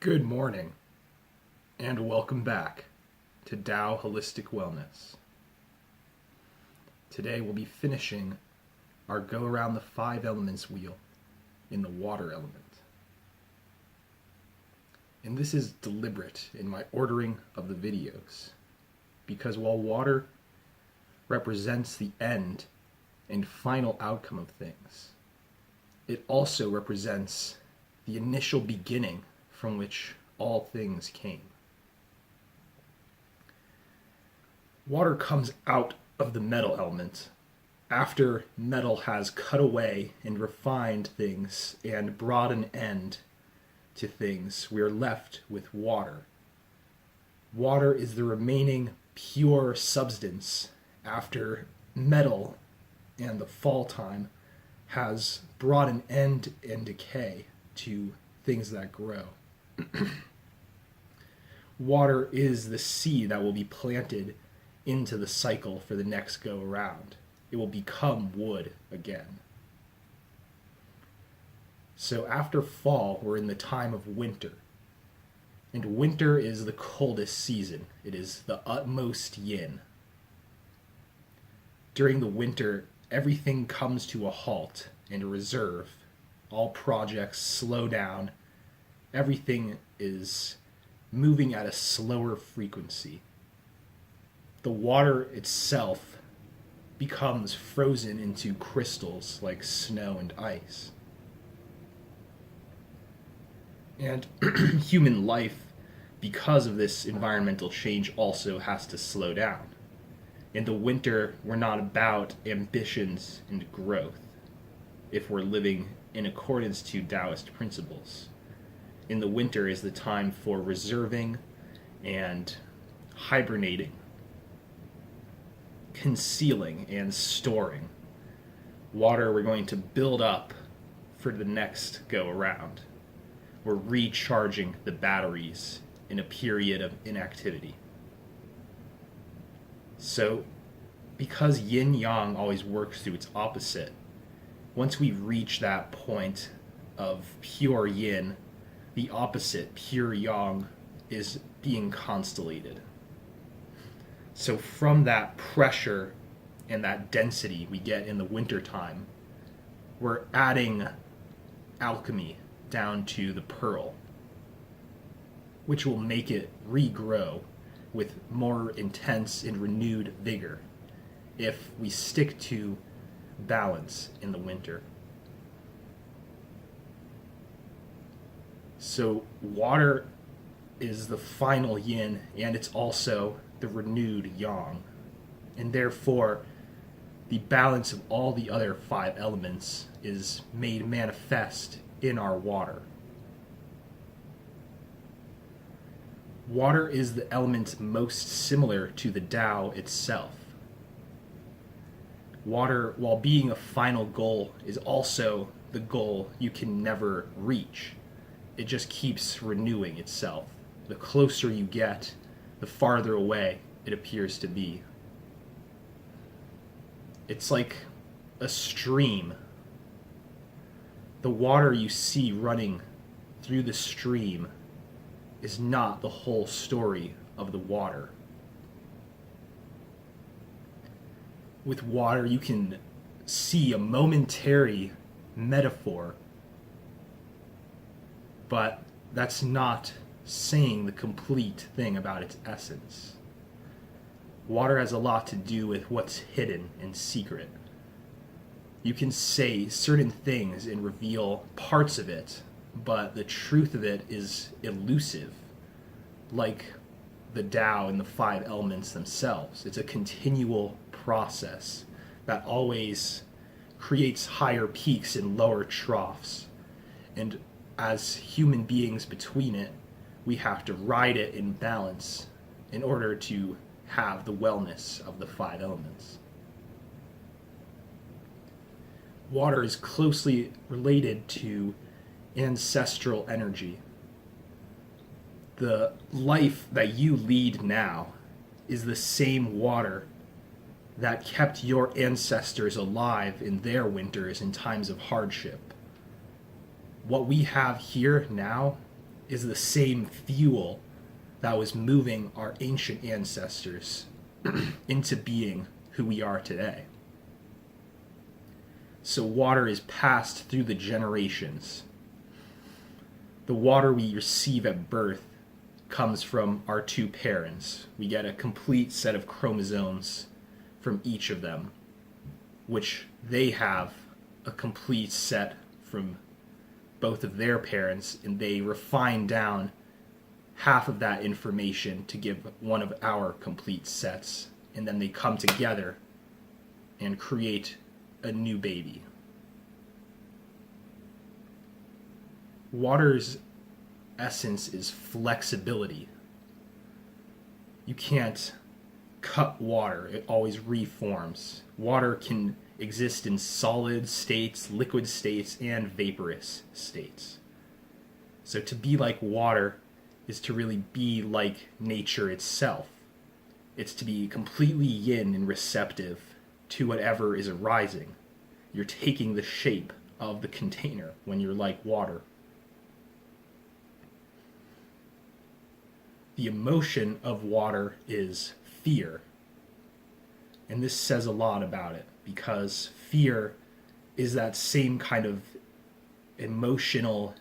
Good morning, and welcome back to Tao Holistic Wellness. Today we'll be finishing our go around the 5 elements wheel in the water element. And this is deliberate in my ordering of the videos, because while water represents the end and final outcome of things, it also represents the initial beginning from which all things came. Water comes out of the metal element after metal has cut away and refined things and brought an end to things. We are left with water. Water is the remaining pure substance after metal and the fall time has brought an end and decay to things that grow. Water is the seed that will be planted into the cycle for the next go around. It will become wood again. So after fall, we're in the time of winter. And winter is the coldest season. It is the utmost yin. During the winter, everything comes to a halt and a reserve. All projects slow down. Everything is moving at a slower frequency. The water itself becomes frozen into crystals like snow and ice. And human life, because of this environmental change, also has to slow down. In the winter, we're not about ambitions and growth if we're living in accordance to Taoist principles. In the winter is the time for reserving and hibernating, concealing and storing. Water we're going to build up for the next go around. We're recharging the batteries in a period of inactivity. So, because yin-yang always works through its opposite, once we reach that point of pure yin, the opposite, pure yang, is being constellated. So from that pressure and that density we get in the wintertime, we're adding alchemy down to the pearl, which will make it regrow with more intense and renewed vigor if we stick to balance in the winter. So water is the final yin, and it's also the renewed yang. And therefore, the balance of all the other 5 elements is made manifest in our water. Water is the element most similar to the Tao itself. Water, while being a final goal, is also the goal you can never reach. It just keeps renewing itself. The closer you get, the farther away it appears to be. It's like a stream. The water you see running through the stream is not the whole story of the water. With water, you can see a momentary metaphor, but that's not saying the complete thing about its essence. Water has a lot to do with what's hidden and secret. You can say certain things and reveal parts of it, but the truth of it is elusive, like the Tao and the 5 elements themselves. It's a continual process that always creates higher peaks and lower troughs. And as human beings between it, we have to ride it in balance in order to have the wellness of the 5 elements. Water is closely related to ancestral energy. The life that you lead now is the same water that kept your ancestors alive in their winters in times of hardship. What we have here now is the same fuel that was moving our ancient ancestors into being who we are today. So water is passed through the generations. The water we receive at birth comes from our two parents. We get a complete set of chromosomes from each of them, which they have a complete set from both of their parents, and they refine down half of that information to give one of our complete sets, and then they come together and create a new baby. Water's essence is flexibility. You can't cut water, it always reforms. Water can exist in solid states, liquid states, and vaporous states. So to be like water is to really be like nature itself. It's to be completely yin and receptive to whatever is arising. You're taking the shape of the container when you're like water. The emotion of water is fear. And this says a lot about it, because fear is that same kind of emotional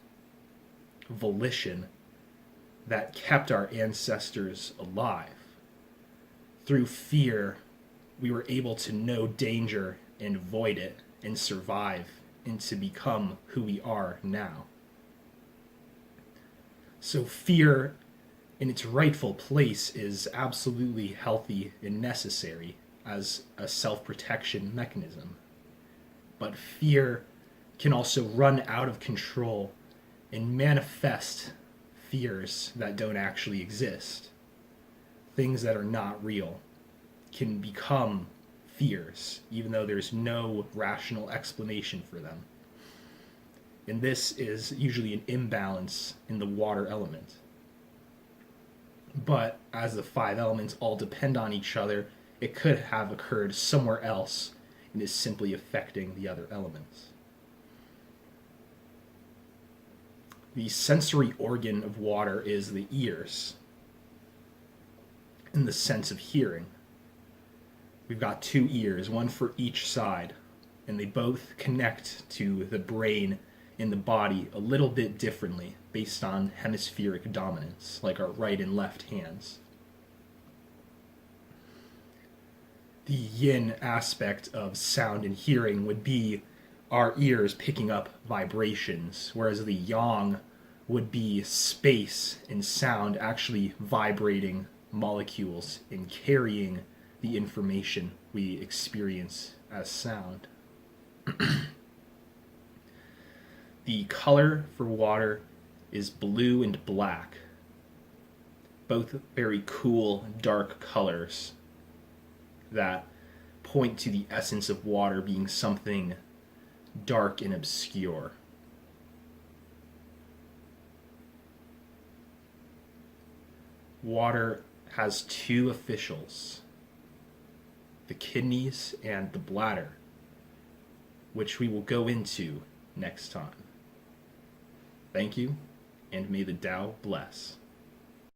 volition that kept our ancestors alive. Through fear, we were able to know danger and avoid it and survive and to become who we are now. So fear in its rightful place is absolutely healthy and necessary as a self-protection mechanism. But fear can also run out of control and manifest fears that don't actually exist. Things that are not real can become fears, even though there's no rational explanation for them. And this is usually an imbalance in the water element. But as the five elements all depend on each other, it could have occurred somewhere else and is simply affecting the other elements. The sensory organ of water is the ears, in the sense of hearing. We've got two ears, one for each side, and they both connect to the brain in the body a little bit differently based on hemispheric dominance, like our right and left hands. The yin aspect of sound and hearing would be our ears picking up vibrations, whereas the yang would be space and sound actually vibrating molecules and carrying the information we experience as sound. The color for water is blue and black, both very cool, dark colors that point to the essence of water being something dark and obscure. Water has two officials, the kidneys and the bladder, which we will go into next time. Thank you, and may the Tao bless.